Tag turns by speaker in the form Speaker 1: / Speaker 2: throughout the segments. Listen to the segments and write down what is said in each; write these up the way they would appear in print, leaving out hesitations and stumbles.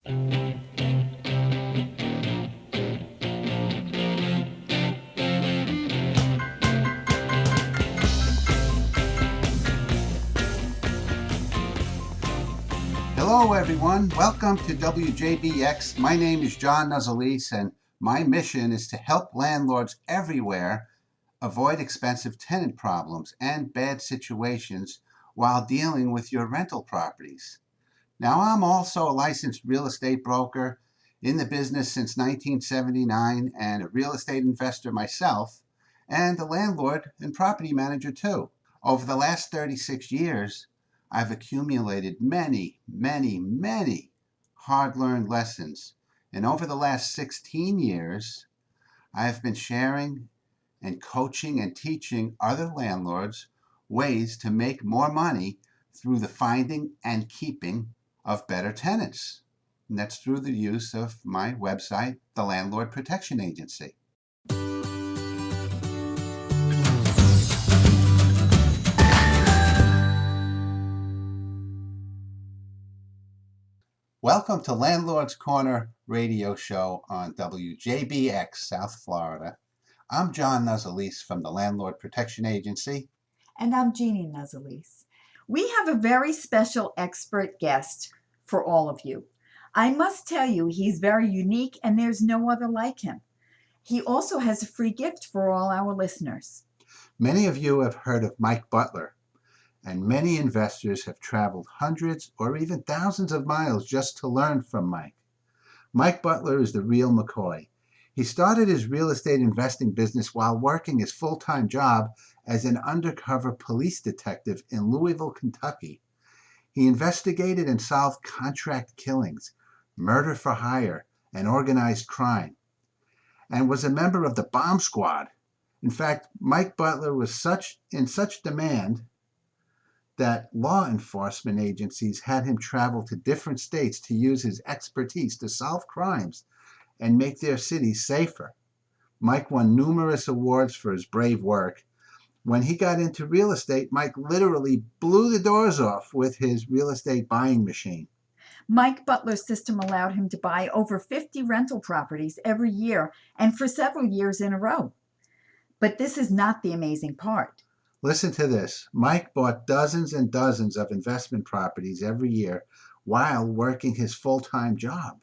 Speaker 1: Hello everyone, welcome to WJBX. My name is John Nuzzolese and my mission is to help landlords everywhere avoid expensive tenant problems and bad situations while dealing with your rental properties. Now, I'm also a licensed real estate broker in the business since 1979 and a real estate investor myself and a landlord and property manager too. Over the last 36 years, I've accumulated many hard-learned lessons. And over the last 16 years, I have been sharing and coaching and teaching other landlords ways to make more money through the finding and keeping of better tenants. And that's through the use of my website, the Landlord Protection Agency. Welcome to Landlord's Corner radio show on WJBX, South Florida. I'm John Nuzzolese from the Landlord Protection Agency.
Speaker 2: And I'm Jeannie Nuzzolese. We have a very special expert guest for all of you. I must tell you, he's very unique and there's no other like him. He also has a free gift for all our listeners.
Speaker 1: Many of you have heard of Mike Butler, and many investors have traveled hundreds or even thousands of miles just to learn from Mike. Mike Butler is the real McCoy. He started his real estate investing business while working his full-time job as an undercover police detective in Louisville, Kentucky. He investigated and solved contract killings, murder for hire, and organized crime, and was a member of the bomb squad. In fact, Mike Butler was in such demand that law enforcement agencies had him travel to different states to use his expertise to solve crimes and make their cities safer. Mike won numerous awards for his brave work. When he got into real estate, Mike literally blew the doors off with his real estate buying machine.
Speaker 2: Mike Butler's system allowed him to buy over 50 rental properties every year and for several years in a row. But this is not the amazing part.
Speaker 1: Listen to this. Mike bought dozens and dozens of investment properties every year while working his full-time job.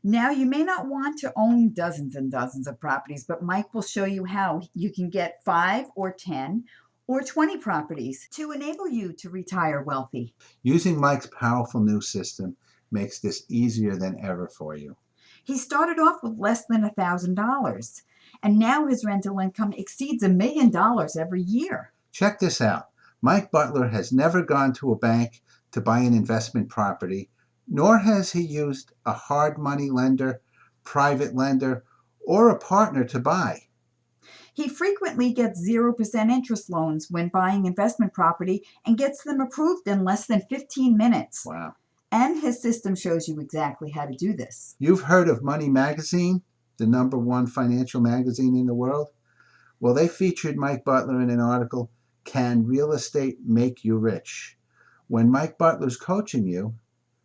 Speaker 2: Now, you may not want to own dozens and dozens of properties, but Mike will show you how you can get 5 or 10 or 20 properties to enable you to retire wealthy.
Speaker 1: Using Mike's powerful new system makes this easier than ever for you.
Speaker 2: He started off with less than $1,000, and now his rental income exceeds $1 million every year.
Speaker 1: Check this out. Mike Butler has never gone to a bank to buy an investment property, nor has he used a hard money lender, private lender, or a partner to buy.
Speaker 2: He frequently gets 0% interest loans when buying investment property and gets them approved in less than 15 minutes.
Speaker 1: Wow.
Speaker 2: And his system shows you exactly how to do this.
Speaker 1: You've heard of Money Magazine, the #1 financial magazine in the world? Well, they featured Mike Butler in an article, Can Real Estate Make You Rich? When Mike Butler's coaching you,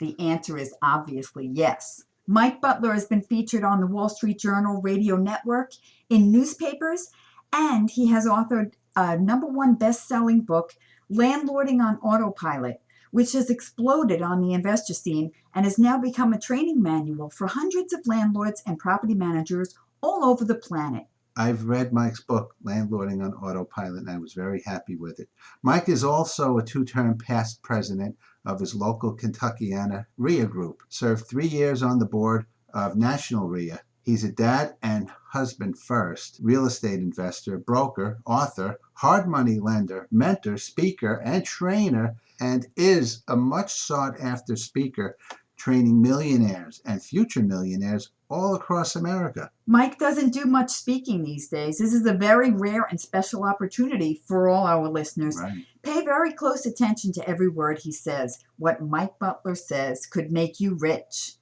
Speaker 2: the answer is obviously yes. Mike Butler has been featured on the Wall Street Journal radio network, in newspapers, and he has authored a #1 best-selling book, Landlording on Autopilot, which has exploded on the investor scene and has now become a training manual for hundreds of landlords and property managers all over the planet.
Speaker 1: I've read Mike's book, Landlording on Autopilot, and I was very happy with it. Mike is also a 2-term past president of his local Kentuckiana RIA group, served 3 years on the board of National RIA. He's a dad and husband first, real estate investor, broker, author, hard money lender, mentor, speaker, and trainer, and is a much sought after speaker training millionaires and future millionaires all across America.
Speaker 2: Mike doesn't do much speaking these days. This is a very rare and special opportunity for all our listeners.
Speaker 1: Right.
Speaker 2: Pay very close attention to every word he says. What Mike Butler says could make you rich.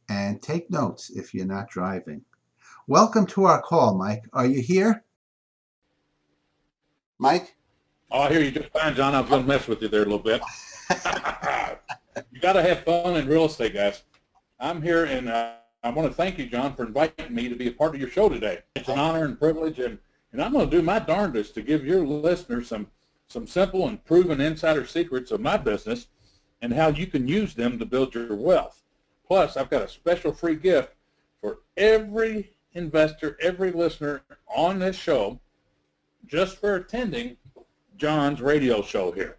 Speaker 1: And take notes if you're not driving. Welcome to our call, Mike. Are you here? Mike?
Speaker 3: Oh, I hear you just fine, John. I was going to mess with you there a little bit. You got to have fun in real estate, guys. I'm here, and I want to thank you, John, for inviting me to be a part of your show today. It's an honor and privilege, and I'm going to do my darndest to give your listeners some simple and proven insider secrets of my business and how you can use them to build your wealth. Plus, I've got a special free gift for every investor, every listener on this show, just for attending John's radio show here.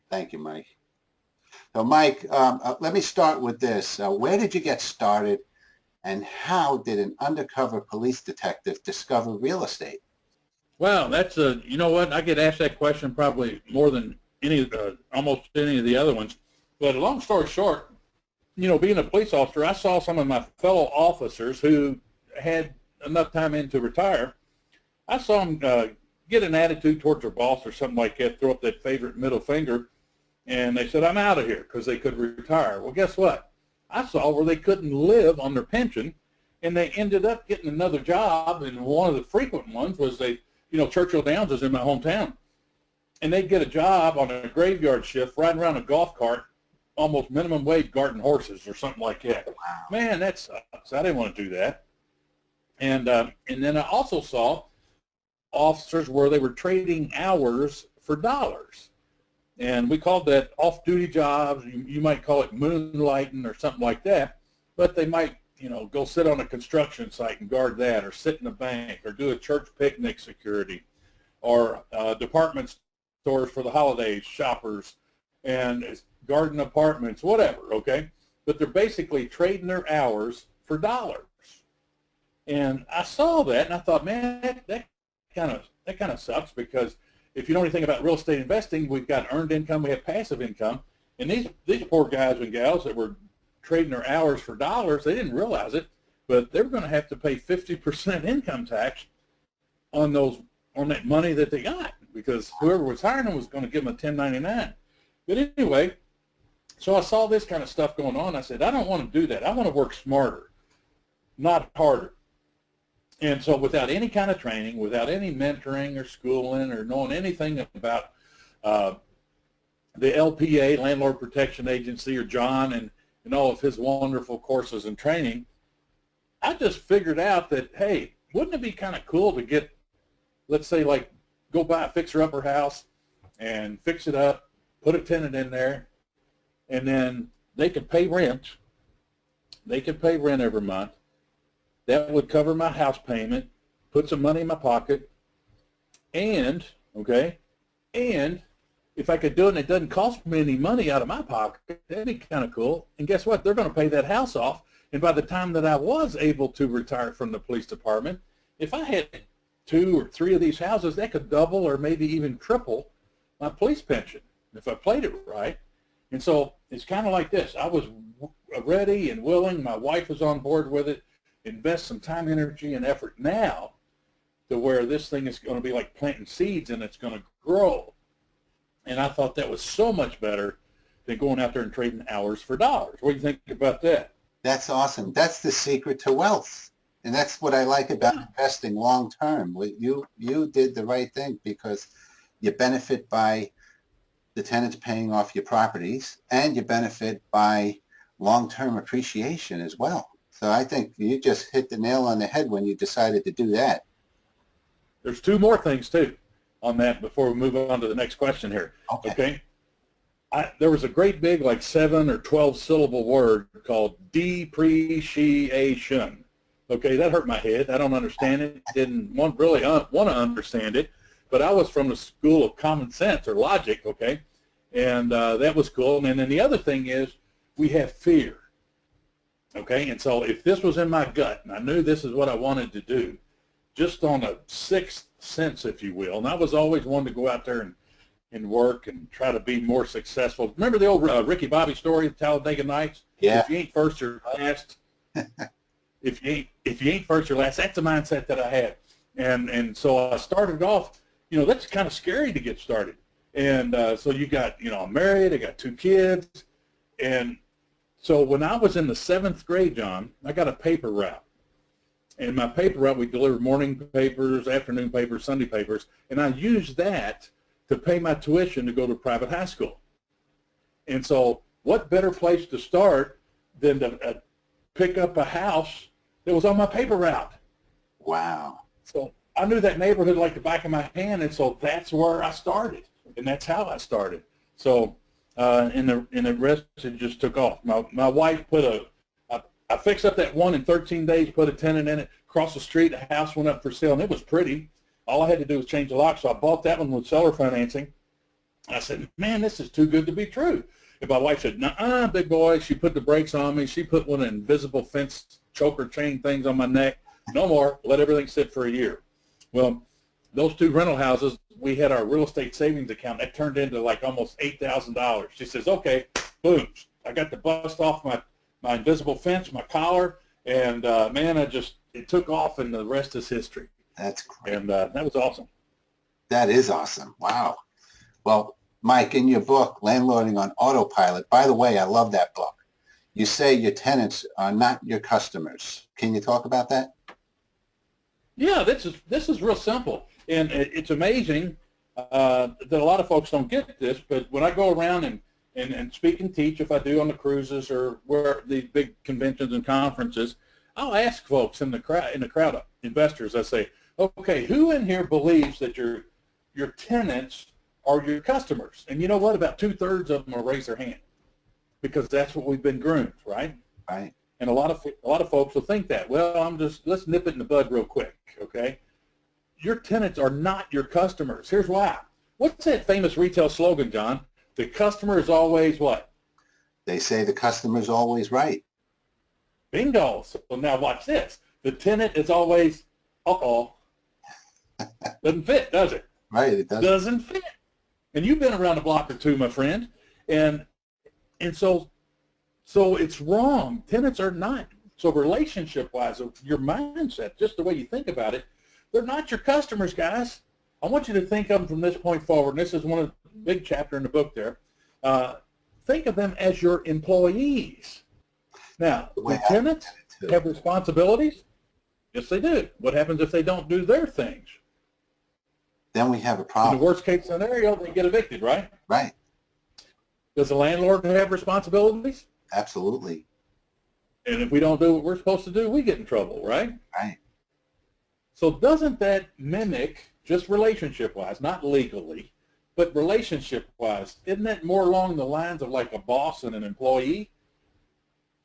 Speaker 1: Thank you, Mike. So, Mike, let me start with this. Where did you get started, and how did an undercover police detective discover real estate?
Speaker 3: Well, that's you know what? I get asked that question probably more than almost any of the other ones. But long story short, being a police officer, I saw some of my fellow officers who had enough time in to retire. I saw them get an attitude towards their boss or something like that, throw up that favorite middle finger, and they said, I'm out of here, because they could retire. Well, guess what? I saw where they couldn't live on their pension, and they ended up getting another job, and one of the frequent ones was Churchill Downs is in my hometown, and they'd get a job on a graveyard shift riding around a golf cart, almost minimum wage guarding horses or something like that. Wow. Man, that sucks. I didn't want to do that. And then I also saw officers where they were trading hours for dollars. And we called that off-duty jobs. You might call it moonlighting or something like that. But they might, go sit on a construction site and guard that, or sit in a bank, or do a church picnic security, or department stores for the holidays, shoppers, and garden apartments, whatever, okay? But they're basically trading their hours for dollars. And I saw that, and I thought, man, that kind of sucks, because if you know anything about real estate investing, we've got earned income, we have passive income, and these poor guys and gals that were trading their hours for dollars, they didn't realize it, but they were going to have to pay 50% income tax on that money that they got, because whoever was hiring them was going to give them a 1099. But anyway, so I saw this kind of stuff going on. I said, I don't want to do that. I want to work smarter, not harder. And so without any kind of training, without any mentoring or schooling or knowing anything about the LPA, Landlord Protection Agency, or John and all of his wonderful courses and training, I just figured out that, hey, wouldn't it be kind of cool to get, let's say, like, go buy a fixer-upper house and fix it up, put a tenant in there, and then they could pay rent. They could pay rent every month. That would cover my house payment, put some money in my pocket, and if I could do it and it doesn't cost me any money out of my pocket, that'd be kind of cool. And guess what? They're going to pay that house off. And by the time that I was able to retire from the police department, if I had 2 or 3 of these houses, that could double or maybe even triple my police pension if I played it right. And so it's kind of like this. I was ready and willing. My wife was on board with it. Invest some time, energy, and effort now to where this thing is going to be like planting seeds, and it's going to grow. And I thought that was so much better than going out there and trading hours for dollars. What do you think about that?
Speaker 1: That's awesome. That's the secret to wealth. And that's what I like about investing long term. You did the right thing, because you benefit by the tenants paying off your properties, and you benefit by long-term appreciation as well. So I think you just hit the nail on the head when you decided to do that.
Speaker 3: There's 2 more things, too, on that before we move on to the next question here. Okay? There was a great big, like 7 or 12 syllable word called depreciation. Okay, that hurt my head. I don't understand it. Didn't really want to understand it. But I was from the school of common sense or logic, okay? And that was cool. And then the other thing is we have fear. Okay, and so if this was in my gut, and I knew this is what I wanted to do, just on a 6th sense, if you will, and I was always one to go out there and work and try to be more successful. Remember the old Ricky Bobby story, the Talladega Nights?
Speaker 1: Yeah.
Speaker 3: If you ain't first, you're last. If you ain't first, you're last. That's the mindset that I had. And so I started off, that's kind of scary to get started. And so you got, I'm married, I got 2 kids, and so when I was in the 7th grade, John, I got a paper route. And my paper route, we delivered morning papers, afternoon papers, Sunday papers, and I used that to pay my tuition to go to private high school. And so what better place to start than to pick up a house that was on my paper route.
Speaker 1: Wow.
Speaker 3: So I knew that neighborhood like the back of my hand, and so that's where I started, and that's how I started. So and the rest it just took off. My wife put I fixed up that one in 13 days, put a tenant in it. Across the street, the house went up for sale, and it was pretty. All I had to do was change the lock, so I bought that one with seller financing. I said, man, this is too good to be true. And my wife said, nuh-uh, big boy. She put the brakes on me. She put one of the invisible fence choker chain things on my neck. No more. Let everything sit for a year. Well, those two rental houses, we had our real estate savings account. That turned into like almost $8,000. She says, okay, boom. I got to bust off my invisible fence, my collar, and, man, it took off, and the rest is history.
Speaker 1: That's great.
Speaker 3: And that was awesome.
Speaker 1: That is awesome. Wow. Well, Mike, in your book, Landlording on Autopilot, by the way, I love that book. You say your tenants are not your customers. Can you talk about that?
Speaker 3: Yeah, this is real simple, and it's amazing that a lot of folks don't get this. But when I go around and speak and teach, if I do on the cruises or where these big conventions and conferences, I'll ask folks in the crowd of investors. I say, okay, who in here believes that your tenants are your customers? And you know what? About 2/3 of them will raise their hand, because that's what we've been groomed, right?
Speaker 1: Right.
Speaker 3: And a lot of folks will think that. Well, let's nip it in the bud real quick, okay? Your tenants are not your customers. Here's why. What's that famous retail slogan, John? The customer is always what?
Speaker 1: They say the customer's always right.
Speaker 3: Bingo. So now watch this. The tenant is always, doesn't fit, does it?
Speaker 1: Right, it does.
Speaker 3: Doesn't fit. And you've been around a block or two, my friend. And so it's wrong. Tenants are not. So relationship-wise, your mindset, just the way you think about it, they're not your customers, guys. I want you to think of them from this point forward. And this is one of the big chapter in the book there. Think of them as your employees. Now, the tenants have responsibilities. Yes, they do. What happens if they don't do their things?
Speaker 1: Then we have a
Speaker 3: In
Speaker 1: problem.
Speaker 3: the worst case scenario, they get evicted, right?
Speaker 1: Right.
Speaker 3: Does the landlord have responsibilities?
Speaker 1: Absolutely.
Speaker 3: And if we don't do what we're supposed to do, we get in trouble, right?
Speaker 1: Right.
Speaker 3: So doesn't that mimic, just relationship-wise, not legally, but relationship-wise, isn't that more along the lines of like a boss and an employee,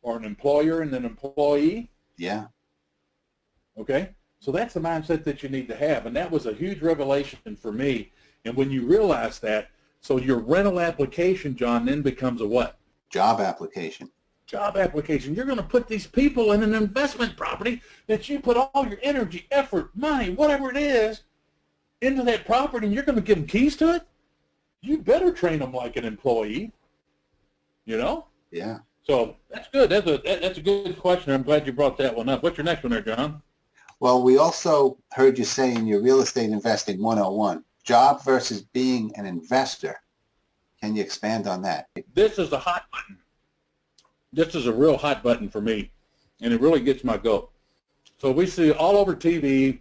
Speaker 3: or an employer and an employee?
Speaker 1: Yeah.
Speaker 3: Okay? So that's the mindset that you need to have, and that was a huge revelation for me. And when you realize that, so your rental application, John, then becomes a what?
Speaker 1: Job application.
Speaker 3: Job application. You're going to put these people in an investment property that you put all your energy, effort, money, whatever it is, into that property, and you're going to give them keys to it? You better train them like an employee, you know?
Speaker 1: Yeah.
Speaker 3: So that's good. That's a good question. I'm glad you brought that one up. What's your next one there, John?
Speaker 1: Well, we also heard you say in your Real Estate Investing 101, job versus being an investor. Can you expand on that?
Speaker 3: This is a hot button. This is a real hot button for me, and it really gets my goat. So we see all over TV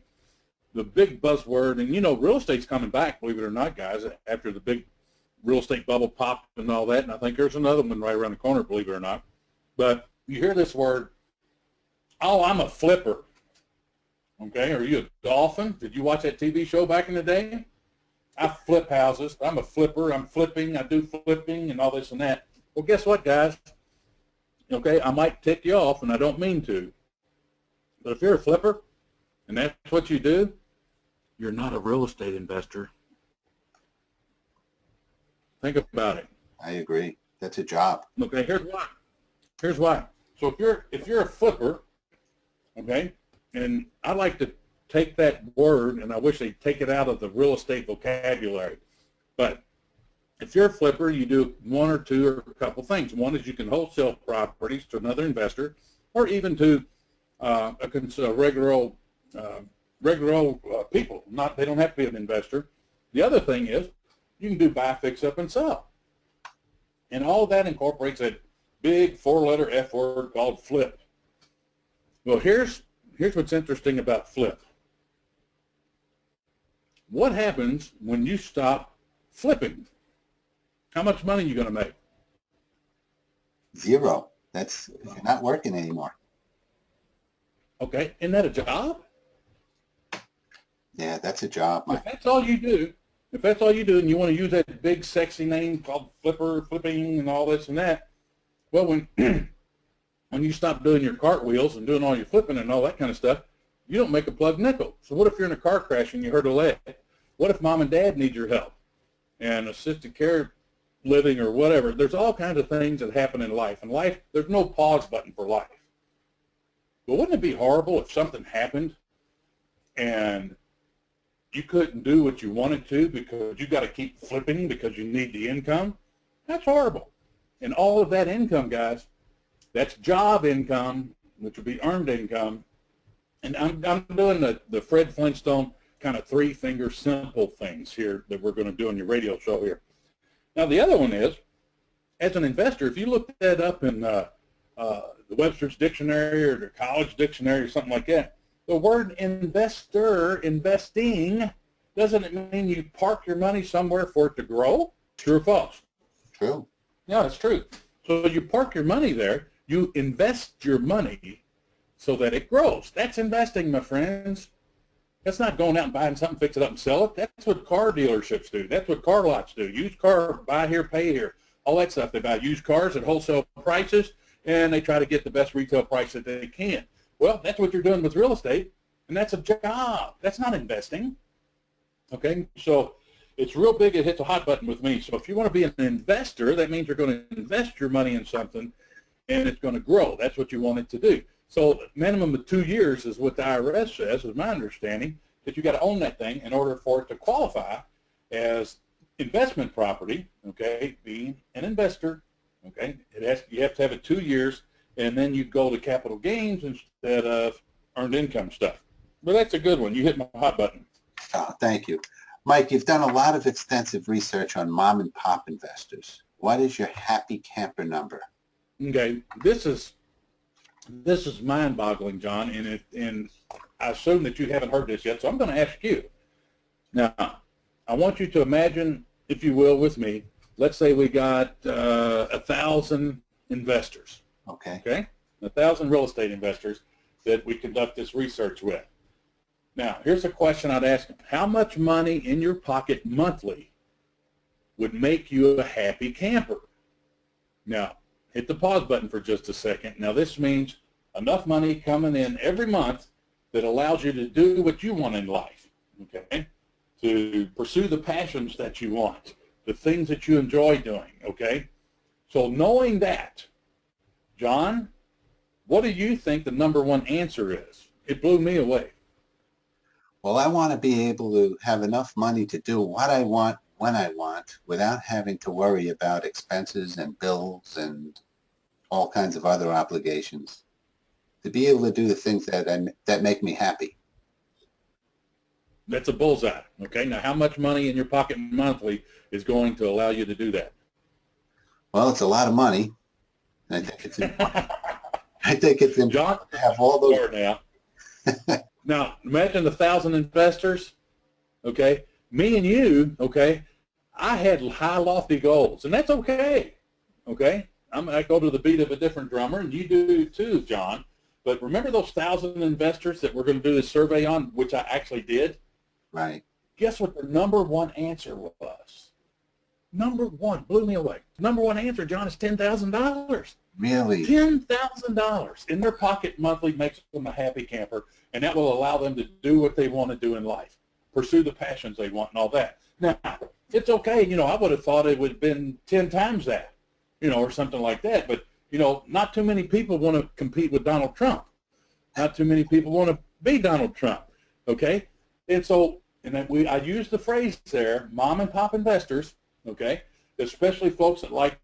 Speaker 3: the big buzzword, and you know, real estate's coming back, believe it or not, guys, after the big real estate bubble popped and all that, and I think there's another one right around the corner, believe it or not. But you hear this word, oh, I'm a flipper. Okay, are you a dolphin? Did you watch that TV show back in the day? I flip houses. I'm a flipper. I'm flipping. I do flipping and all this and that. Well, guess what, guys? Okay, I might tick you off, and I don't mean to. But if you're a flipper, and that's what you do, you're not a real estate investor. Think about it.
Speaker 1: I agree. That's a job.
Speaker 3: Okay, here's why. So if you're a flipper, okay, and I like to take that word, and I wish they'd take it out of the real estate vocabulary, but if you're a flipper, you do one or two or a couple things. One is you can wholesale properties to another investor, or even to regular old people. They don't have to be an investor. The other thing is you can do buy, fix, up, and sell, and all of that incorporates that big four-letter F word called flip. Well, here's what's interesting about flip. What happens when you stop flipping? How much money are you going to make?
Speaker 1: Zero. That's if you're not working anymore.
Speaker 3: Okay, isn't that a job?
Speaker 1: Yeah, that's a job, Mike.
Speaker 3: If that's all you do, and you want to use that big sexy name called flipping and all this and that, well, when when you stop doing your cartwheels and doing all your flipping and all that kind of stuff, you don't make a plug nickel. So what if you're in a car crash and you hurt a leg? What if mom and dad need your help? And assisted care living or whatever. There's all kinds of things that happen in life. In life, there's no pause button for life. But wouldn't it be horrible if something happened and you couldn't do what you wanted to because you got to keep flipping because you need the income? That's horrible. And all of that income, guys, that's job income, which would be earned income. And I'm doing the Fred Flintstone kind of three-finger simple things here that we're going to do on your radio show here. Now, the other one is, as an investor, if you look that up in the Webster's Dictionary or the College Dictionary or something like that, the word investor, investing, doesn't it mean you park your money somewhere for it to grow? True or false?
Speaker 1: True.
Speaker 3: Yeah, it's true. So you park your money there, you invest your money so that it grows. That's investing, my friends. That's not going out and buying something, fix it up and sell it. That's what car dealerships do. That's what car lots do. Used car, buy here, pay here. All that stuff. They buy used cars at wholesale prices, and they try to get the best retail price that they can. Well, that's what you're doing with real estate, and that's a job. That's not investing. Okay? So it's real big. It hits a hot button with me. So if you want to be an investor, that means you're going to invest your money in something, and it's going to grow. That's what you want it to do. So minimum of 2 years is what the IRS says, is my understanding, that you got to own that thing in order for it to qualify as investment property, okay, being an investor, okay. You have to have it 2 years, and then you go to capital gains instead of earned income stuff. But that's a good one. You hit my hot button.
Speaker 1: Oh, thank you. Mike, you've done a lot of extensive research on mom and pop investors. What is your happy camper number?
Speaker 3: Okay, this is mind-boggling, John, and I assume that you haven't heard this yet, so I'm going to ask you. Now, I want you to imagine, if you will, with me, let's say we got 1,000 investors. Okay? 1,000 real estate investors that we conduct this research with. Now, here's a question I'd ask them. How much money in your pocket monthly would make you a happy camper? Now, hit the pause button for just a second. Now, this means enough money coming in every month that allows you to do what you want in life, okay? To pursue the passions that you want, the things that you enjoy doing, okay? So knowing that, John, what do you think the number one answer is? It blew me away.
Speaker 1: Well, I want to be able to have enough money to do what I want when I want without having to worry about expenses and bills and all kinds of other obligations. To be able to do the things that make me happy.
Speaker 3: That's a bullseye. Okay, now how much money in your pocket monthly is going to allow you to do that?
Speaker 1: Well, it's a lot of money. I think it's important. I think it's important
Speaker 3: John,
Speaker 1: to have all those.
Speaker 3: Now. Now, imagine 1,000 investors, okay? Me and you, okay? I had high, lofty goals, and that's okay, okay? I go to the beat of a different drummer, and you do too, John. But remember those 1,000 investors that we're going to do this survey on, which I actually did?
Speaker 1: Right.
Speaker 3: Guess what the number one answer was? Number one, blew me away. Number one answer, John, is $10,000.
Speaker 1: Really?
Speaker 3: $10,000 in their pocket monthly makes them a happy camper, and that will allow them to do what they want to do in life, pursue the passions they want and all that. Now, it's okay. You know, I would have thought it would have been 10 times that, you know, or something like that. But, you know, not too many people want to compete with Donald Trump. Not too many people want to be Donald Trump, okay? And so, I use the phrase there, mom and pop investors, okay, especially folks that like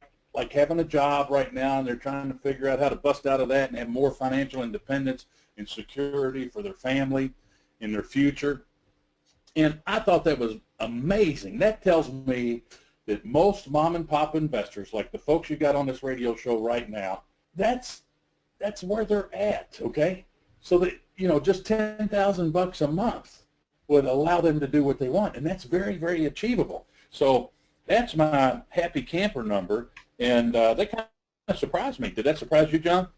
Speaker 3: having a job right now and they're trying to figure out how to bust out of that and have more financial independence and security for their family in their future. And I thought that was amazing. That tells me that most mom and pop investors, like the folks you got on this radio show right now, that's where they're at, okay? So that, you know, just $10,000 a month would allow them to do what they want, and that's very, very achievable. So that's my happy camper number, and they kind of surprised me. Did that surprise you, John?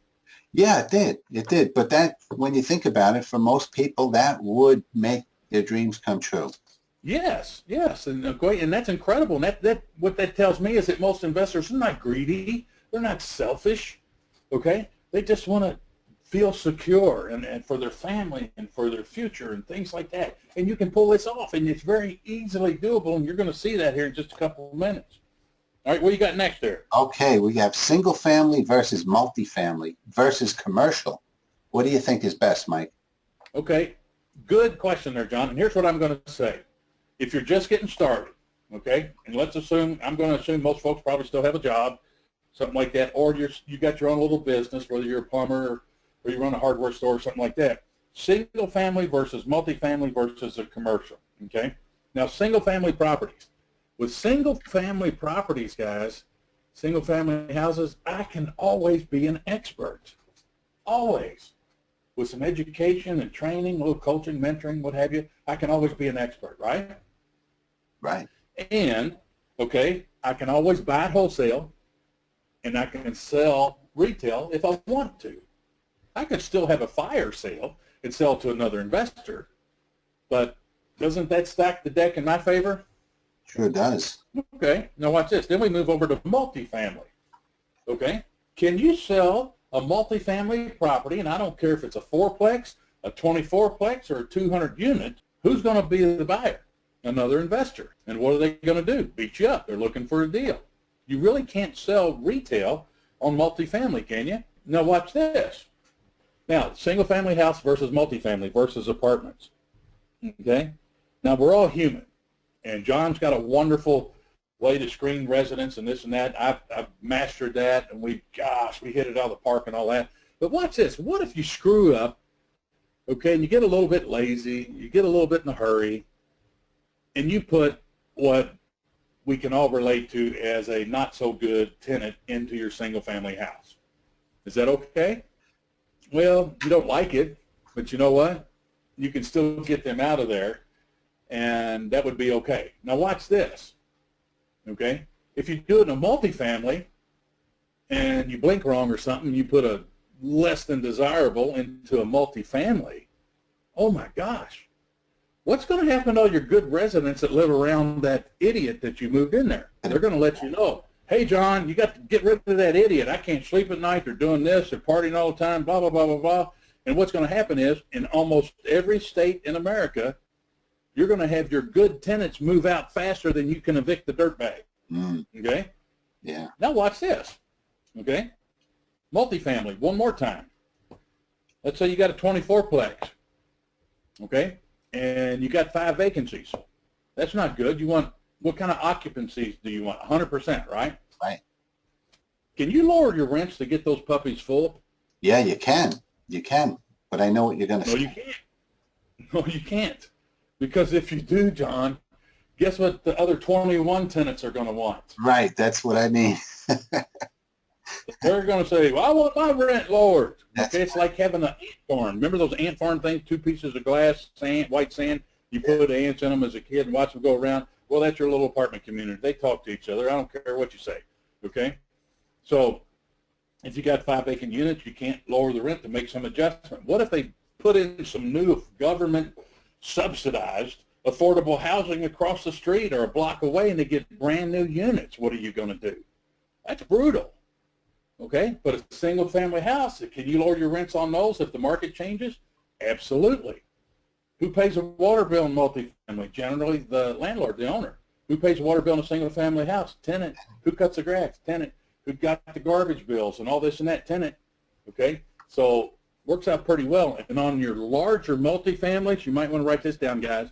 Speaker 1: Yeah, it did. It did. But that, when you think about it, for most people, that would make their dreams come true.
Speaker 3: Yes, yes, and great, and that's incredible. And that what that tells me is that most investors are not greedy. They're not selfish. Okay, they just want to feel secure and for their family and for their future and things like that. And you can pull this off, and it's very easily doable. And you're going to see that here in just a couple of minutes. All right, what you got next there?
Speaker 1: Okay, we have single family versus multifamily versus commercial. What do you think is best, Mike?
Speaker 3: Okay, good question there, John. And here's what I'm going to say. If you're just getting started, okay, and I'm going to assume most folks probably still have a job, something like that, or you got your own little business, whether you're a plumber or you run a hardware store or something like that. Single family versus multifamily versus a commercial, okay? Now, single family properties. With single family properties, guys, single family houses, I can always be an expert, always. With some education and training, a little coaching, mentoring, what have you, I can always be an expert, right?
Speaker 1: Right.
Speaker 3: And, okay, I can always buy at wholesale, and I can sell retail if I want to. I could still have a fire sale and sell to another investor, but doesn't that stack the deck in my favor?
Speaker 1: Sure does.
Speaker 3: Okay, now watch this. Then we move over to multifamily. Okay, can you sell a multifamily property, and I don't care if it's a 4-plex, a 24-plex, or a 200 unit, who's going to be the buyer? Another investor. And what are they going to do? Beat you up. They're looking for a deal. You really can't sell retail on multifamily, can you? Now watch this. Now, single family house versus multifamily versus apartments. Okay? Now, we're all human. And John's got a wonderful way to screen residents and this and that. I've mastered that, and we hit it out of the park and all that. But watch this. What if you screw up, okay, and you get a little bit lazy, you get a little bit in a hurry, and you put what we can all relate to as a not-so-good tenant into your single-family house? Is that okay? Well, you don't like it, but you know what? You can still get them out of there, and that would be okay. Now watch this, okay? If you do it in a multifamily and you blink wrong or something, you put a less than desirable into a multifamily, oh my gosh. What's going to happen to all your good residents that live around that idiot that you moved in there? They're going to let you know, hey, John, you got to get rid of that idiot. I can't sleep at night. They're doing this. They're partying all the time, blah, blah, blah, blah, blah. And what's going to happen is in almost every state in America, you're going to have your good tenants move out faster than you can evict the dirtbag. Okay?
Speaker 1: Yeah.
Speaker 3: Now watch this. Okay? Multifamily, one more time. Let's say you got a 24-plex. Okay? And you got 5 vacancies. That's not good. You want, what kind of occupancies do you want? 100%, right?
Speaker 1: Right.
Speaker 3: Can you lower your rents to get those puppies full?
Speaker 1: Yeah, you can. You can. But I know what you're going to say.
Speaker 3: No, you can't. No, you can't. Because if you do, John, guess what the other 21 tenants are going to want?
Speaker 1: Right. That's what I mean.
Speaker 3: They're going to say, well, I want my rent lowered.
Speaker 1: That's
Speaker 3: Okay, it's like having an ant farm. Remember those ant farm things, 2 pieces of glass, sand, white sand? You put ants in them as a kid and watch them go around. Well, that's your little apartment community. They talk to each other. I don't care what you say. Okay? So if you got 5 vacant units, you can't lower the rent to make some adjustment. What if they put in some new government subsidized affordable housing across the street or a block away and they get brand new units? What are you going to do? That's brutal. Okay, but a single family house, can you lower your rents on those if the market changes? Absolutely. Who pays a water bill in multifamily? Generally the landlord, the owner. Who pays a water bill in a single family house? Tenant. Who cuts the grass? Tenant. Who got the garbage bills and all this and that? Tenant. Okay, so works out pretty well. And on your larger multifamilies, you might want to write this down, guys.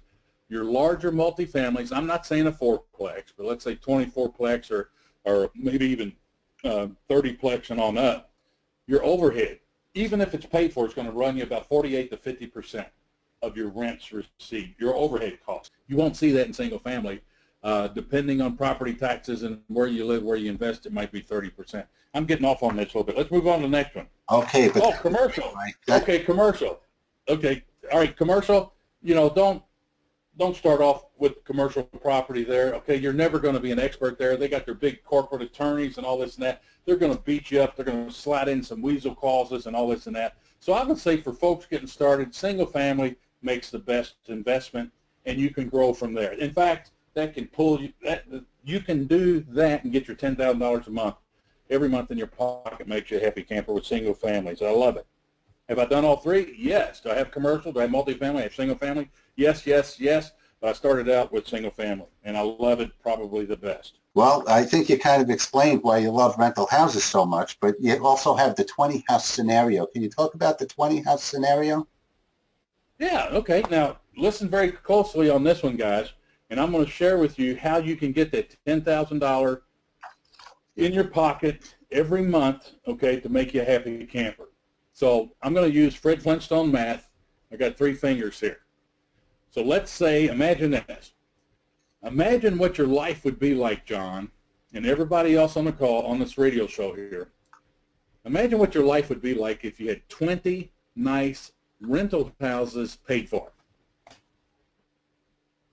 Speaker 3: Your larger multifamilies, I'm not saying a 4-plex, but let's say 24-plex or maybe even 30-plex and on up, your overhead, even if it's paid for, it's going to run you about 48 to 50% of your rents received, your overhead costs. You won't see that in single family. Depending on property taxes and where you live, where you invest, it might be 30%. I'm getting off on this a little bit. Let's move on to the next one.
Speaker 1: Okay. But
Speaker 3: commercial. Okay, commercial. Okay, all right, commercial. You know, don't don't start off with commercial property there. Okay, you're never going to be an expert there. They got their big corporate attorneys and all this and that. They're going to beat you up. They're going to slide in some weasel clauses and all this and that. So I would say for folks getting started, single family makes the best investment, and you can grow from there. In fact, that can pull you. You can do that and get your $10,000 a month every month in your pocket. Makes you a happy camper with single families. I love it. Have I done all three? Yes. Do I have commercial? Do I have multifamily? I have single family? Yes, yes, yes. But I started out with single family, and I love it probably the best.
Speaker 1: Well, I think you kind of explained why you love rental houses so much, but you also have the 20-house scenario. Can you talk about the 20-house scenario?
Speaker 3: Yeah, okay. Now, listen very closely on this one, guys, and I'm going to share with you how you can get that $10,000 in your pocket every month, okay, to make you a happy camper. So I'm going to use Fred Flintstone math. I got 3 fingers here. So let's say, imagine this. Imagine what your life would be like, John, and everybody else on the call on this radio show here. Imagine what your life would be like if you had 20 nice rental houses paid for.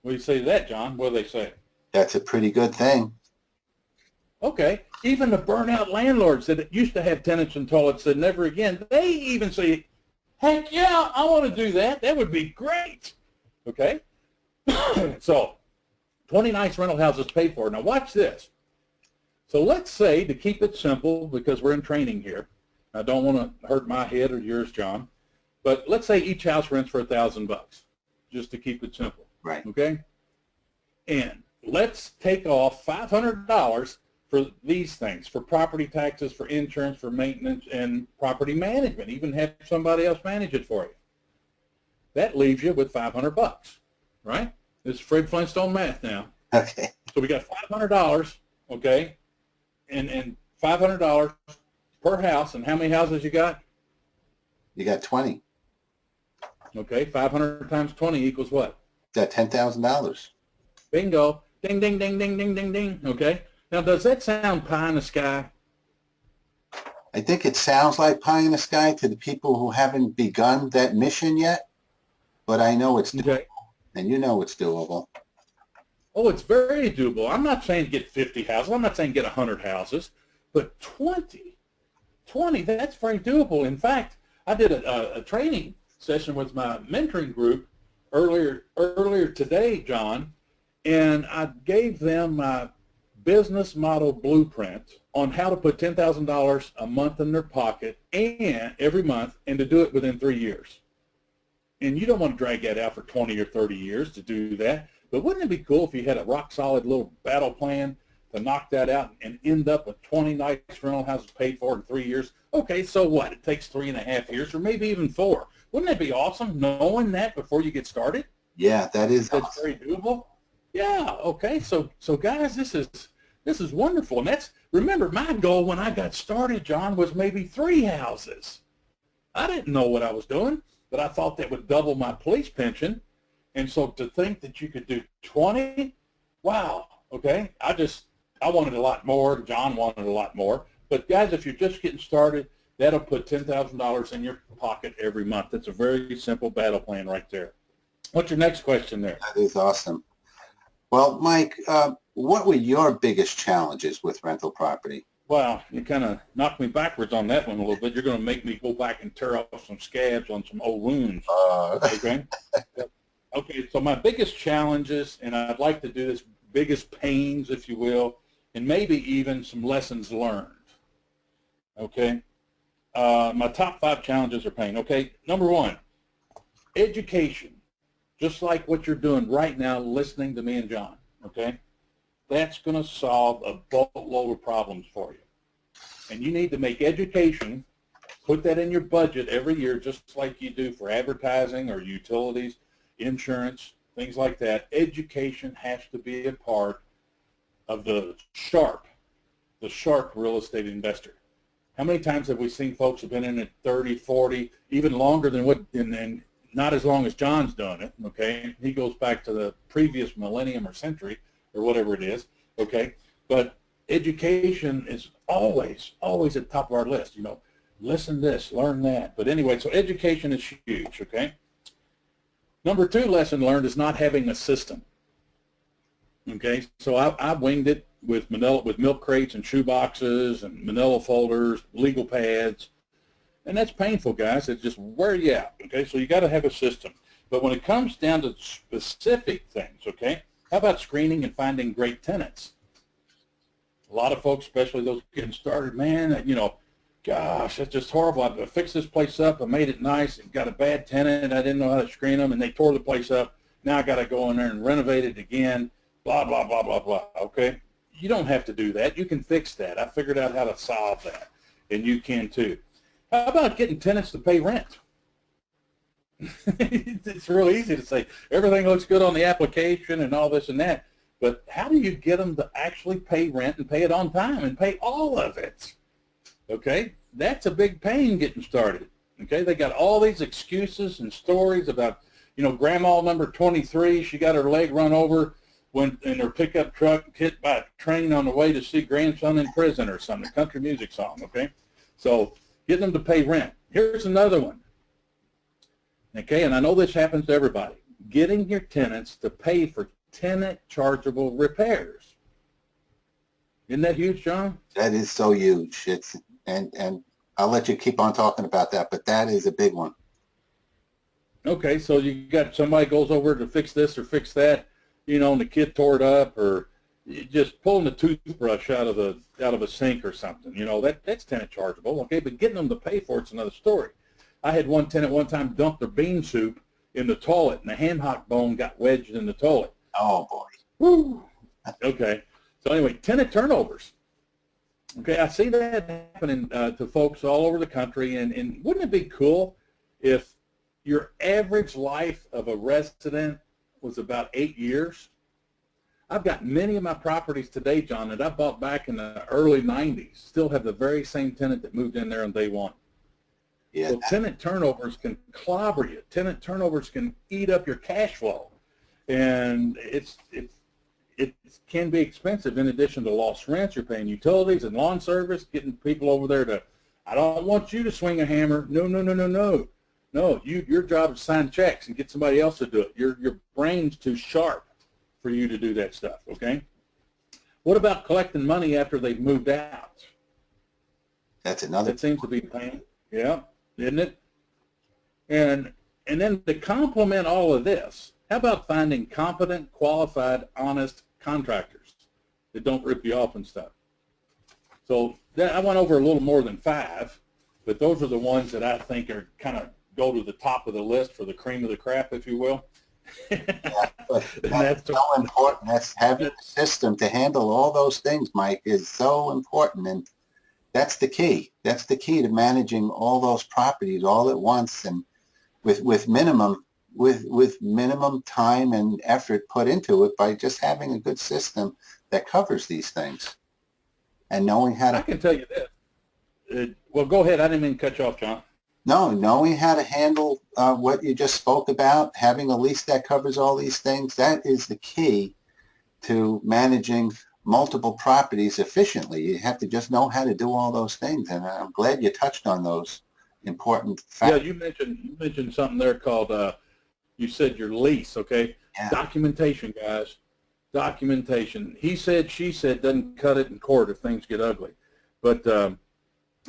Speaker 3: What do you say to that, John? What do they say?
Speaker 1: That's a pretty good thing.
Speaker 3: Okay. Even the burnout landlords that used to have tenants and toilets said never again, they even say, heck yeah, I want to do that. That would be great. Okay? So 20 nice rental houses paid for. Now watch this. So let's say, to keep it simple, because we're in training here, I don't want to hurt my head or yours, John, but let's say each house rents for $1,000, just to keep it simple.
Speaker 1: Right.
Speaker 3: Okay? And let's take off $500 for these things, for property taxes, for insurance, for maintenance, and property management. Even have somebody else manage it for you. That leaves you with $500, right? This is Fred Flintstone math now.
Speaker 1: Okay.
Speaker 3: So we got $500, okay, and $500 per house. And how many houses you got?
Speaker 1: You got 20.
Speaker 3: Okay, 500 times 20 equals what?
Speaker 1: Got $10,000.
Speaker 3: Bingo. Ding, ding, ding, ding, ding, ding, ding. Okay. Now, does that sound pie in the sky?
Speaker 1: I think it sounds like pie in the sky to the people who haven't begun that mission yet, but I know it's doable,
Speaker 3: Okay.
Speaker 1: and you know it's doable.
Speaker 3: Oh, it's very doable. I'm not saying get 50 houses. I'm not saying get 100 houses, but 20, that's very doable. In fact, I did a training session with my mentoring group earlier today, John, and I gave them my business model blueprint on how to put $10,000 a month in their pocket and every month, and to do it within 3 years. And you don't want to drag that out for 20 or 30 years to do that. But wouldn't it be cool if you had a rock-solid little battle plan to knock that out and end up with 20 nice rental houses paid for in 3 years? Okay, so what? It takes 3.5 years or maybe even 4. Wouldn't that be awesome, knowing that before you get started?
Speaker 1: Yeah, that's
Speaker 3: That's
Speaker 1: awesome.
Speaker 3: very doable. Yeah, okay. So guys, this is wonderful. And remember, my goal when I got started, John, was maybe 3 houses. I didn't know what I was doing, but I thought that would double my police pension. And so to think that you could do 20, wow, okay. I wanted a lot more. John wanted a lot more. But guys, if you're just getting started, that'll put $10,000 in your pocket every month. That's a very simple battle plan right there. What's your next question there?
Speaker 1: That is awesome. Well, Mike, what were your biggest challenges with rental property?
Speaker 3: Wow, you kind of knocked me backwards on that one a little bit. You're going to make me go back and tear off some scabs on some old wounds. Okay? Okay, so my biggest challenges, and I'd like to do this, biggest pains, if you will, and maybe even some lessons learned. Okay? My top 5 challenges are pain. Okay, number 1, education. Just like what you're doing right now, listening to me and John, okay? That's going to solve a boatload of problems for you. And you need to make education, put that in your budget every year, just like you do for advertising or utilities, insurance, things like that. Education has to be a part of the sharp real estate investor. How many times have we seen folks have been in it 30, 40, even longer than what, and not as long as John's done it, okay? He goes back to the previous millennium or century or whatever it is, okay? But education is always at the top of our list, you know. Listen this, learn that. But anyway, so education is huge, okay? Number two lesson learned is not having a system. Okay, so I winged it with milk crates and shoe boxes and manila folders, legal pads, and that's painful, guys. It just wear you out. Okay, so you got to have a system. But when it comes down to specific things, okay, how about screening and finding great tenants? A lot of folks, especially those getting started, man, you know, gosh, that's just horrible. I fixed this place up. I made it nice. It got a bad tenant. I didn't know how to screen them, and they tore the place up. Now I got to go in there and renovate it again, blah, blah, blah, blah, blah, okay? You don't have to do that. You can fix that. I figured out how to solve that, and you can too. How about getting tenants to pay rent? It's real easy to say everything looks good on the application and all this and that, but how do you get them to actually pay rent and pay it on time and pay all of it? Okay, that's a big pain getting started. Okay, they got all these excuses and stories about, you know, grandma number 23, she got her leg run over when in her pickup truck, hit by a train on the way to see grandson in prison or something, a country music song, okay? So getting them to pay rent. Here's another one. Okay, and I know this happens to everybody. Getting your tenants to pay for tenant chargeable repairs. Isn't that huge, John?
Speaker 1: That is so huge. It's and I'll let you keep on talking about that, but that is a big one.
Speaker 3: Okay, so you got somebody goes over to fix this or fix that, you know, and the kid tore it up, or just pulling the toothbrush out of a sink or something. You know, that's tenant chargeable. Okay, but getting them to pay for it's another story. I had one tenant one time dump their bean soup in the toilet, and the ham hock bone got wedged in the toilet.
Speaker 1: Oh boy.
Speaker 3: Woo. Okay. So anyway, tenant turnovers. Okay, I see that happening to folks all over the country, and wouldn't it be cool if your average life of a resident was about 8 years? I've got many of my properties today, John, that I bought back in the early 90s, still have the very same tenant that moved in there on day one. Yeah. So tenant turnovers can clobber you. Tenant turnovers can eat up your cash flow. And it can be expensive. In addition to lost rents, you're paying utilities and lawn service, getting people over there to, I don't want you to swing a hammer. No, no, no, no, no. No, your job is to sign checks and get somebody else to do it. Your brain's too sharp for you to do that stuff, okay? What about collecting money after they've moved out?
Speaker 1: That's another.
Speaker 3: That seems to be a pain. Yeah, isn't it? And then to complement all of this, how about finding competent, qualified, honest contractors that don't rip you off and stuff? So I went over a little more than 5, but those are the ones that I think are kind of go to the top of the list for the cream of the crap, if you will.
Speaker 1: Yeah, but that's so important. That's having a system to handle all those things, Mike, is so important, and that's the key. That's the key to managing all those properties all at once, and with minimum time and effort put into it by just having a good system that covers these things and knowing how to.
Speaker 3: I can tell you this. Well, go ahead. I didn't mean to cut you off, John.
Speaker 1: No, knowing how to handle what you just spoke about, having a lease that covers all these things, that is the key to managing multiple properties efficiently. You have to just know how to do all those things, and I'm glad you touched on those important factors.
Speaker 3: Yeah, you mentioned something there called, you said your lease, okay?
Speaker 1: Yeah.
Speaker 3: Documentation, guys. Documentation. He said, she said, doesn't cut it in court if things get ugly. But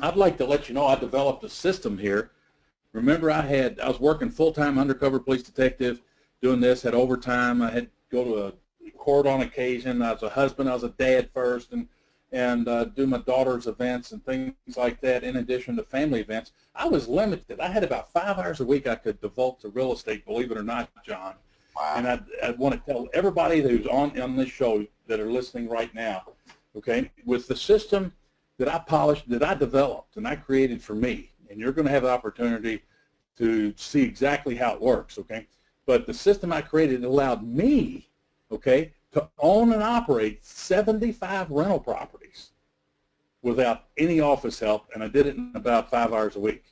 Speaker 3: I'd like to let you know I developed a system here. Remember, I was working full-time undercover police detective, doing this, had overtime. I had to go to a court on occasion. I was a husband. I was a dad first, and do my daughter's events and things like that in addition to family events. I was limited. I had about 5 hours a week I could devote to real estate, believe it or not, John.
Speaker 1: Wow.
Speaker 3: And I want to tell everybody who's on this show that are listening right now, okay, with the system that I polished, that I developed, and I created for me, and you're going to have the opportunity to see exactly how it works, okay? But the system I created allowed me, okay, to own and operate 75 rental properties without any office help, and I did it in about 5 hours a week.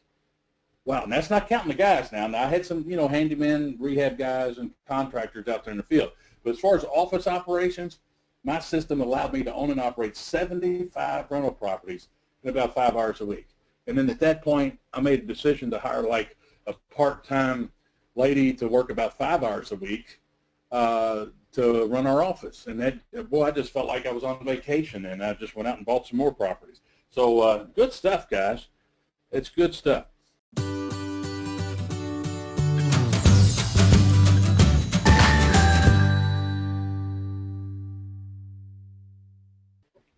Speaker 3: Wow, and that's not counting the guys now. Now, I had some, handymen, rehab guys, and contractors out there in the field. But as far as office operations, my system allowed me to own and operate 75 rental properties in about 5 hours a week. And then at that point, I made a decision to hire like a part-time lady to work about 5 hours a week to run our office. And that, boy, I just felt like I was on vacation, and I just went out and bought some more properties. So good stuff, guys. It's good stuff.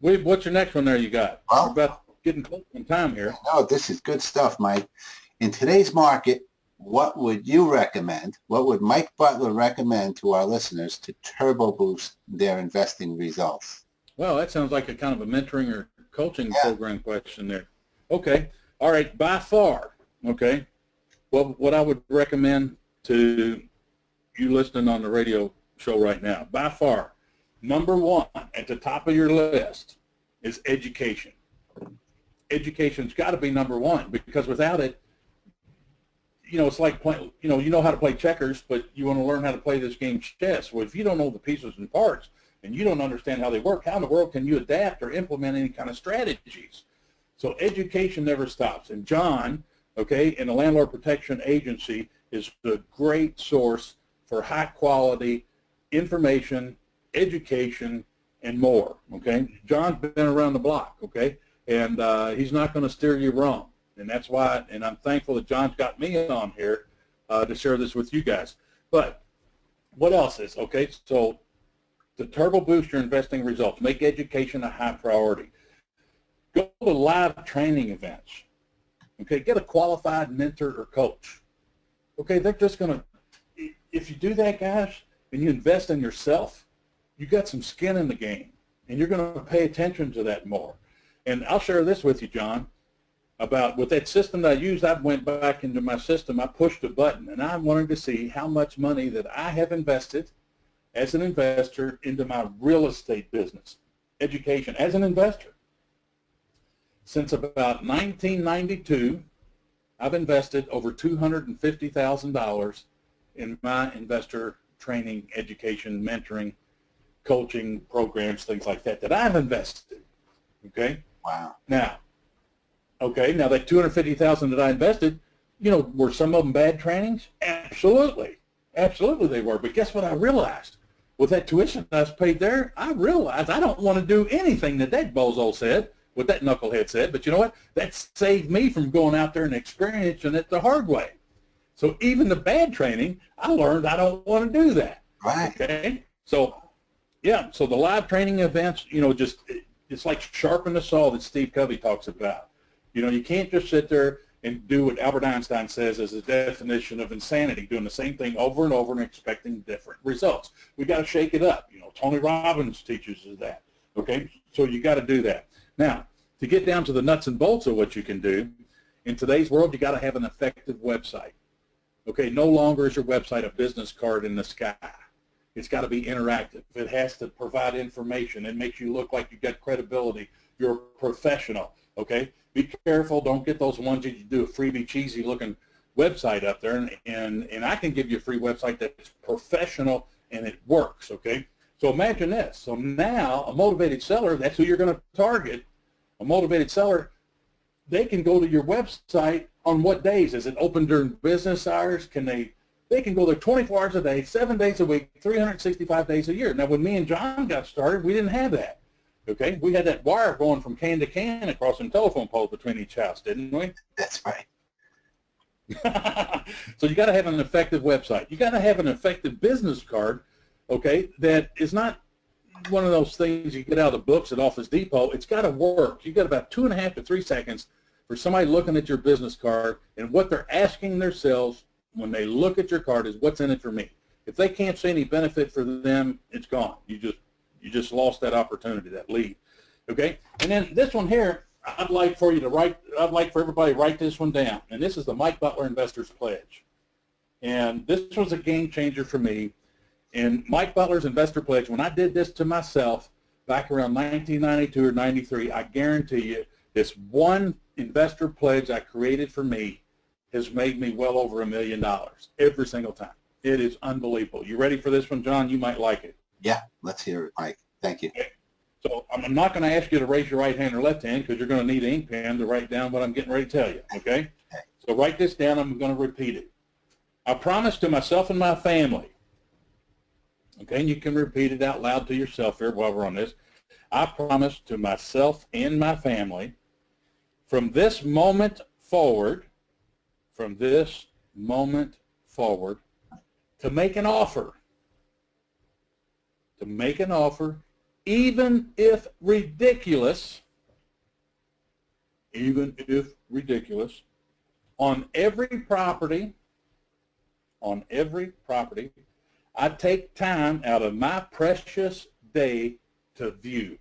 Speaker 3: What's your next one there you got?
Speaker 1: Well,
Speaker 3: We're about getting close on time here.
Speaker 1: No, this is good stuff, Mike. In today's market, what would you recommend? What would Mike Butler recommend to our listeners to turbo boost their investing results?
Speaker 3: Well, that sounds like a kind of a mentoring or coaching program question there. Okay. All right. By far, okay, what I would recommend to you listening on the radio show right now, by far, number one at the top of your list is education. Education's got to be number one, because without it, it's like playing, you know how to play checkers, but you want to learn how to play this game chess. Well, if you don't know the pieces and parts and you don't understand how they work, how in the world can you adapt or implement any kind of strategies? So education never stops. And John, okay, in the Landlord Protection Agency is a great source for high quality information, education, and more, okay? John's been around the block, okay? And he's not going to steer you wrong. And that's why, and I'm thankful that John's got me on here to share this with you guys. But what else is, okay, so to turbo boost your investing results, make education a high priority. Go to live training events, okay? Get a qualified mentor or coach, okay? They're just going to, if you do that, guys, and you invest in yourself, you got some skin in the game, and you're going to pay attention to that more. And I'll share this with you, John, about with that system that I used. I went back into my system, I pushed a button, and I wanted to see how much money that I have invested as an investor into my real estate business, education as an investor. Since about 1992, I've invested over $250,000 in my investor training, education, mentoring, coaching programs, things like that I've invested. Okay.
Speaker 1: Wow.
Speaker 3: Now that $250,000 that I invested, were some of them bad trainings? Absolutely they were. But guess what I realized? With that tuition I was paid there, I realized I don't want to do anything that bozo said, what that knucklehead said. But you know what? That saved me from going out there and experiencing it the hard way. So even the bad training, I learned I don't want to do that.
Speaker 1: Right.
Speaker 3: Okay. So the live training events, it's like sharpen the saw that Steve Covey talks about. You can't just sit there and do what Albert Einstein says as a definition of insanity, doing the same thing over and over and expecting different results. We got to shake it up. Tony Robbins teaches us that. Okay, so you got to do that. Now, to get down to the nuts and bolts of what you can do, in today's world, you got to have an effective website. Okay, no longer is your website a business card in the sky. It's got to be interactive. It has to provide information. It makes you look like you got credibility. You're a professional. Okay, be careful. Don't get those ones that you do a freebie, cheesy looking website up there, and I can give you a free website that's professional and it works. Okay, so imagine this. So now a motivated seller, that's who you're going to target. A motivated seller, they can go to your website on what days? Is it open during business hours? They can go there 24 hours a day, 7 days a week, 365 days a year. Now, when me and John got started, we didn't have that. Okay, we had that wire going from can to can across some telephone poles between each house, didn't we?
Speaker 1: That's right.
Speaker 3: So you got to have an effective website. You got to have an effective business card, okay, that is not one of those things you get out of the books at Office Depot. It's got to work. You got about 2.5 to 3 seconds for somebody looking at your business card, and what they're asking themselves when they look at your card is, what's in it for me? If they can't see any benefit for them, it's gone. You just lost that opportunity, that lead. Okay? And then this one here, I'd like for everybody to write this one down. And this is the Mike Butler Investor's Pledge. And this was a game changer for me. And Mike Butler's Investor Pledge, when I did this to myself back around 1992 or 93, I guarantee you this one investor pledge I created for me has made me well over $1 million every single time. It is unbelievable. You ready for this one, John? You might like it.
Speaker 1: Yeah, let's hear it, Mike. Thank you.
Speaker 3: Okay. So I'm not going to ask you to raise your right hand or left hand because you're going to need an ink pen to write down what I'm getting ready to tell you, okay? So write this down. I'm going to repeat it. I promise to myself and my family, okay, and you can repeat it out loud to yourself here while we're on this. I promise to myself and my family from this moment forward, to make an offer, even if ridiculous, on every property, I take time out of my precious day to view.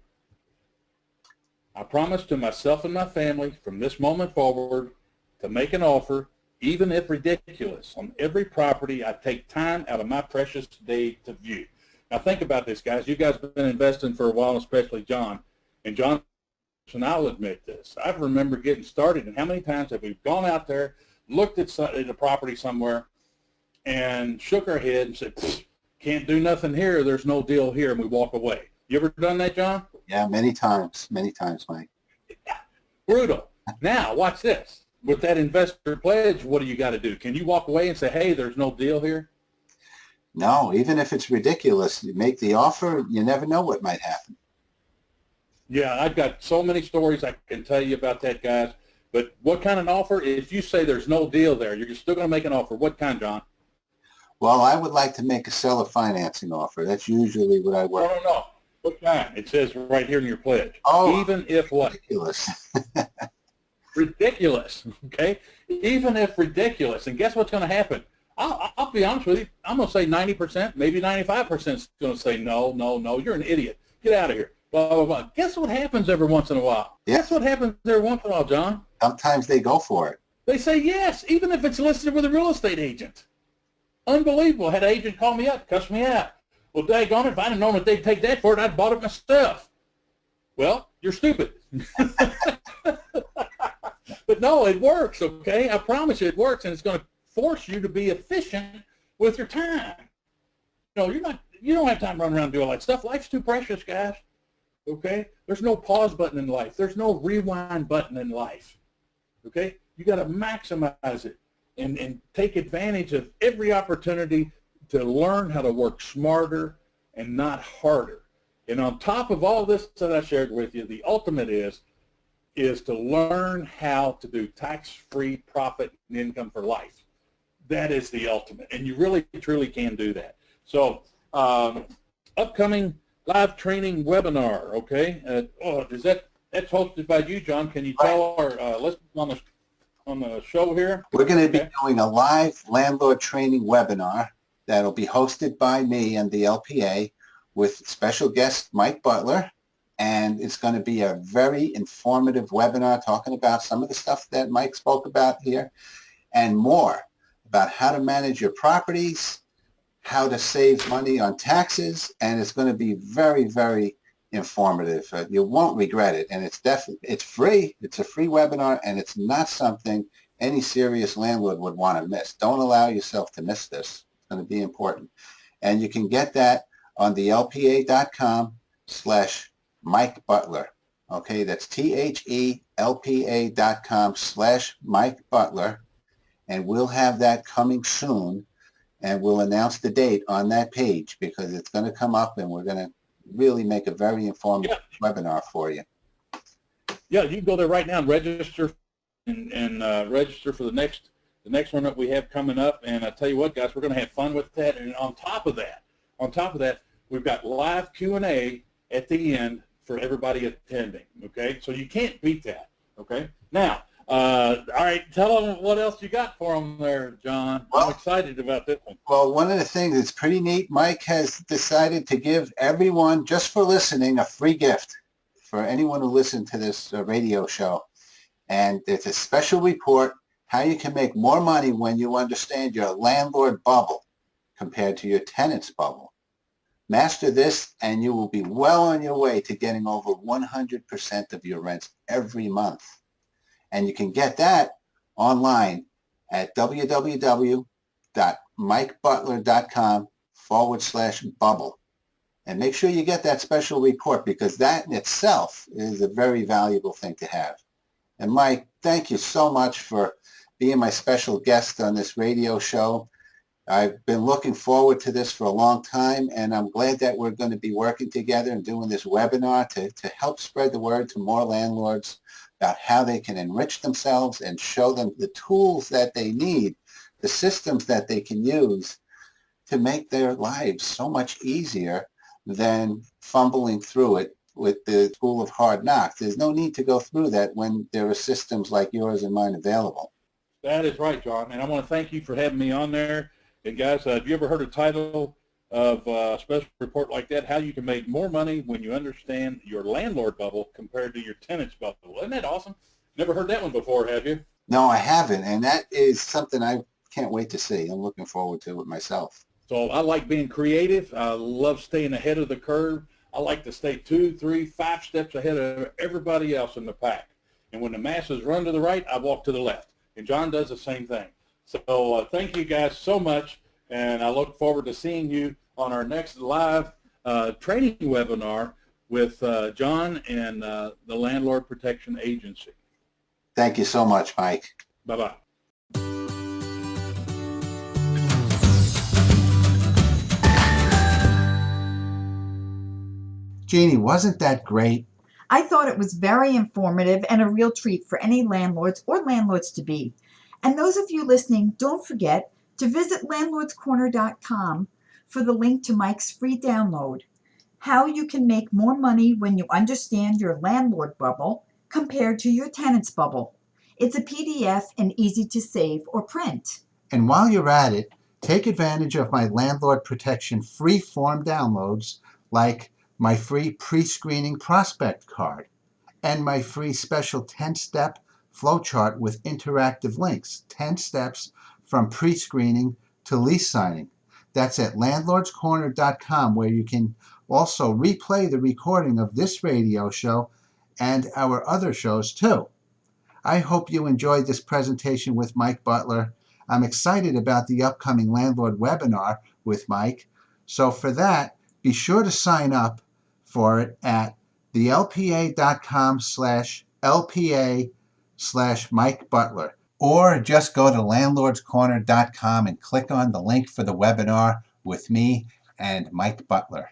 Speaker 3: I promise to myself and my family from this moment forward to make an offer, even if ridiculous, on every property I take time out of my precious day to view. Now think about this, guys. You guys have been investing for a while, especially John. And John, and I'll admit this, I remember getting started, and how many times have we gone out there, looked at a property somewhere, and shook our head and said, can't do nothing here, there's no deal here, and we walk away. You ever done that, John?
Speaker 1: Yeah, many times, Mike.
Speaker 3: Brutal. Now, watch this. With that investor pledge, what do you got to do? Can you walk away and say, hey, there's no deal here?
Speaker 1: No, even if it's ridiculous, you make the offer, you never know what might happen.
Speaker 3: Yeah, I've got so many stories I can tell you about that, guys. But what kind of an offer? If you say there's no deal there, you're still going to make an offer. What kind, John?
Speaker 1: Well, I would like to make a seller financing offer. That's usually what I work.
Speaker 3: No. What kind? It says right here in your pledge.
Speaker 1: Oh,
Speaker 3: even if what?
Speaker 1: Ridiculous.
Speaker 3: Ridiculous, okay? Even if ridiculous. And guess what's going to happen? I'll be honest with you. I'm going to say 90%, maybe 95% is going to say, no, you're an idiot. Get out of here. Blah, blah, blah. Guess what happens every once in a while?
Speaker 1: Yeah.
Speaker 3: Guess what happens every once in a while, John?
Speaker 1: Sometimes they go for it.
Speaker 3: They say yes, even if it's listed with a real estate agent. Unbelievable. Had an agent call me up, cuss me out. Well, daggone it, if I'd have known that they'd take that for it, I'd bought it myself. Well, you're stupid. But no, it works, okay? I promise you it works, and it's going to force you to be efficient with your time. You don't have time to run around and do all that stuff. Life's too precious, guys, okay? There's no pause button in life. There's no rewind button in life, okay? You got to maximize it and take advantage of every opportunity to learn how to work smarter and not harder. And on top of all this that I shared with you, the ultimate is to learn how to do tax-free profit and income for life. That is the ultimate, and you really, truly can do that. So upcoming live training webinar, okay? That's hosted by you, John. Can you tell our listeners on the show here?
Speaker 1: We're going to be doing a live landlord training webinar that'll be hosted by me and the LPA with special guest Mike Butler. And it's going to be a very informative webinar talking about some of the stuff that Mike spoke about here and more about how to manage your properties, how to save money on taxes, and it's going to be very, very informative. You won't regret it, and it's free. It's a free webinar, and it's not something any serious landlord would want to miss. Don't allow yourself to miss this. It's going to be important. And you can get that on the lpa.com/Mike Butler. Okay, that's THELPA.com/Mike Butler. And we'll have that coming soon, and we'll announce the date on that page because it's going to come up, and we're going to really make a very informative webinar for you.
Speaker 3: Yeah, you can go there right now and register and register for the next one that we have coming up. And I tell you what, guys, we're going to have fun with that. And on top of that, we've got live Q&A at the end for everybody attending. Okay, so you can't beat that. Okay, now. All right, tell them what else you got for them there, John. I'm excited about this one.
Speaker 1: Well, one of the things that's pretty neat, Mike has decided to give everyone, just for listening, a free gift for anyone who listened to this radio show. And it's a special report, how you can make more money when you understand your landlord bubble compared to your tenant's bubble. Master this, and you will be well on your way to getting over 100% of your rents every month. And you can get that online at www.mikebutler.com/bubble. And make sure you get that special report because that in itself is a very valuable thing to have. And Mike, thank you so much for being my special guest on this radio show. I've been looking forward to this for a long time, and I'm glad that we're going to be working together and doing this webinar to help spread the word to more landlords about how they can enrich themselves and show them the tools that they need, the systems that they can use to make their lives so much easier than fumbling through it with the school of hard knocks. There's no need to go through that when there are systems like yours and mine available.
Speaker 3: That is right, John. And I want to thank you for having me on there. And guys, have you ever heard a title of a special report like that? How you can make more money when you understand your landlord bubble compared to your tenant's bubble. Isn't that awesome? Never heard that one before, have you?
Speaker 1: No, I haven't. And that is something I can't wait to see. I'm looking forward to it myself.
Speaker 3: So I like being creative. I love staying ahead of the curve. I like to stay 2, 3, 5 steps ahead of everybody else in the pack. And when the masses run to the right, I walk to the left. And John does the same thing. So thank you guys so much. And I look forward to seeing you on our next live training webinar with John and the Landlord Protection Agency.
Speaker 1: Thank you so much, Mike.
Speaker 3: Bye-bye.
Speaker 1: Jeannie, wasn't that great?
Speaker 2: I thought it was very informative and a real treat for any landlords or landlords-to-be. And those of you listening, don't forget to visit landlordscorner.com for the link to Mike's free download, How You Can Make More Money When You Understand Your Landlord Bubble Compared to Your Tenant's Bubble. It's a PDF and easy to save or print.
Speaker 1: And while you're at it, take advantage of my landlord protection free form downloads like my free pre-screening prospect card and my free special 10-step flowchart with interactive links, 10 steps from pre-screening to lease signing. That's at landlordscorner.com, where you can also replay the recording of this radio show and our other shows too. I hope you enjoyed this presentation with Mike Butler. I'm excited about the upcoming Landlord webinar with Mike. So for that, be sure to sign up for it at thelpa.com/LPA/Mike Butler, or just go to landlordscorner.com and click on the link for the webinar with me and Mike Butler.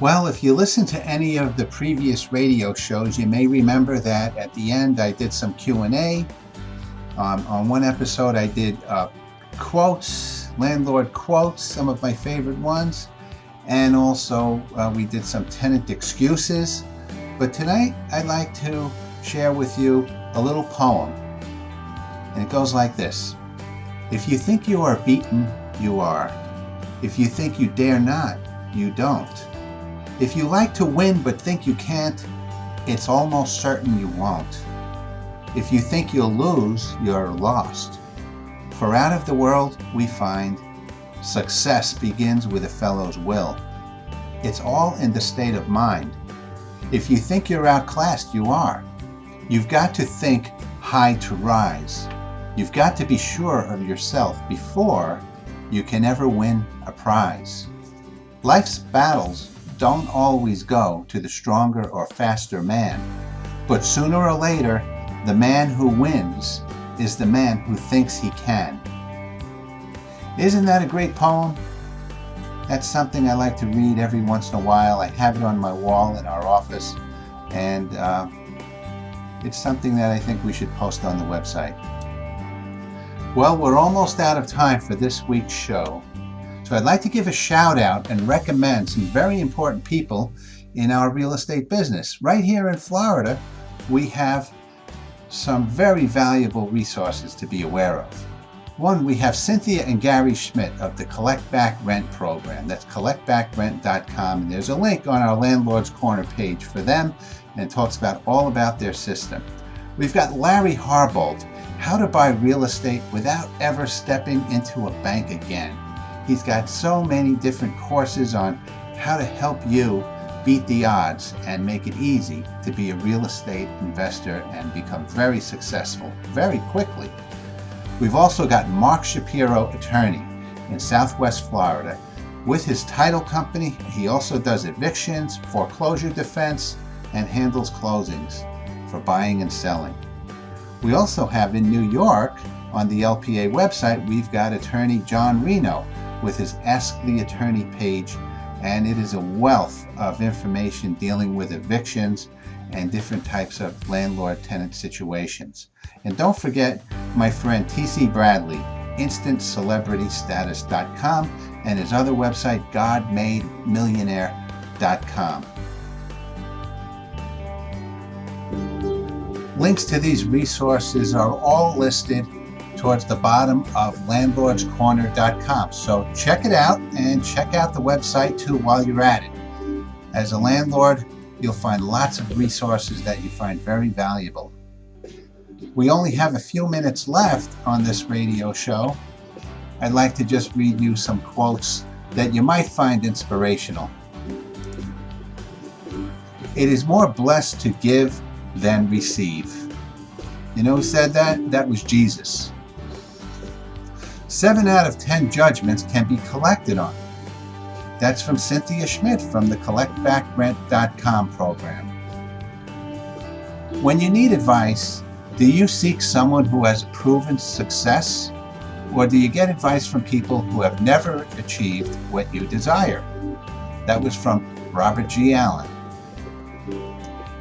Speaker 1: Well, if you listen to any of the previous radio shows, you may remember that at the end I did some Q&A. On one episode I did quotes, landlord quotes, some of my favorite ones, and also we did some tenant excuses. But tonight I'd like to share with you a little poem, and it goes like this. If you think you are beaten, you are. If you think you dare not, you don't. If you like to win but think you can't, it's almost certain you won't. If you think you'll lose, you're lost. For out of the world we find success begins with a fellow's will. It's all in the state of mind. If you think you're outclassed, you are. You've got to think high to rise. You've got to be sure of yourself before you can ever win a prize. Life's battles don't always go to the stronger or faster man, but sooner or later, the man who wins is the man who thinks he can. Isn't that a great poem? That's something I like to read every once in a while. I have it on my wall in our office, and it's something that I think we should post on the website. Well, we're almost out of time for this week's show. So I'd like to give a shout out and recommend some very important people in our real estate business. Right here in Florida, we have some very valuable resources to be aware of. One, we have Cynthia and Gary Schmidt of the Collect Back Rent program. That's collectbackrent.com. And there's a link on our Landlord's Corner page for them, and it talks all about their system. We've got Larry Harbold, How to Buy Real Estate Without Ever Stepping into a Bank Again. He's got so many different courses on how to help you beat the odds and make it easy to be a real estate investor and become very successful very quickly. We've also got Mark Shapiro, attorney in Southwest Florida. With his title company, he also does evictions, foreclosure defense, and handles closings for buying and selling. We also have in New York, on the LPA website, we've got attorney John Reno with his Ask the Attorney page, and it is a wealth of information dealing with evictions and different types of landlord-tenant situations. And don't forget my friend TC Bradley, InstantCelebrityStatus.com, and his other website, GodMadeMillionaire.com. Links to these resources are all listed towards the bottom of landlordscorner.com. So check it out, and check out the website too while you're at it. As a landlord, you'll find lots of resources that you find very valuable. We only have a few minutes left on this radio show. I'd like to just read you some quotes that you might find inspirational. It is more blessed to give than receive. You know who said that? That was Jesus. 7 out of 10 judgments can be collected on. That's from Cynthia Schmidt from the collectbackrent.com program. When you need advice, do you seek someone who has proven success, or do you get advice from people who have never achieved what you desire? That was from Robert G. Allen.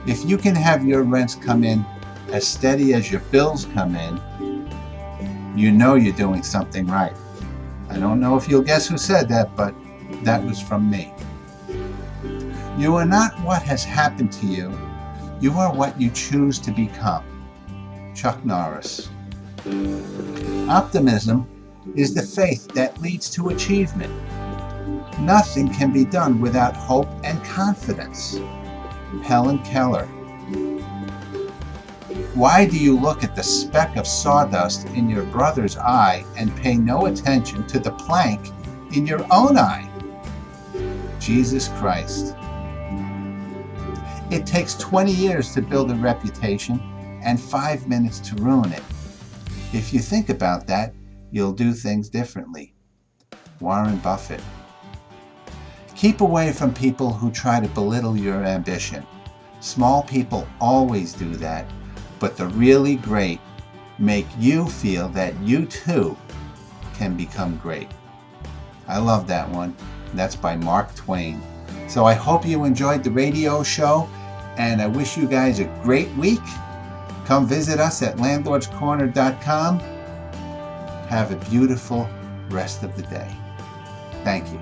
Speaker 1: If you can have your rents come in as steady as your bills come in, you know you're doing something right. I don't know if you'll guess who said that, but that was from me. You are not what has happened to you. You are what you choose to become. Chuck Norris. Optimism is the faith that leads to achievement. Nothing can be done without hope and confidence. Helen Keller. Why do you look at the speck of sawdust in your brother's eye and pay no attention to the plank in your own eye? Jesus Christ. It takes 20 years to build a reputation and 5 minutes to ruin it. If you think about that, you'll do things differently. Warren Buffett. Keep away from people who try to belittle your ambition. Small people always do that, but the really great make you feel that you too can become great. I love that one. That's by Mark Twain. So I hope you enjoyed the radio show, and I wish you guys a great week. Come visit us at landlordscorner.com. Have a beautiful rest of the day. Thank you.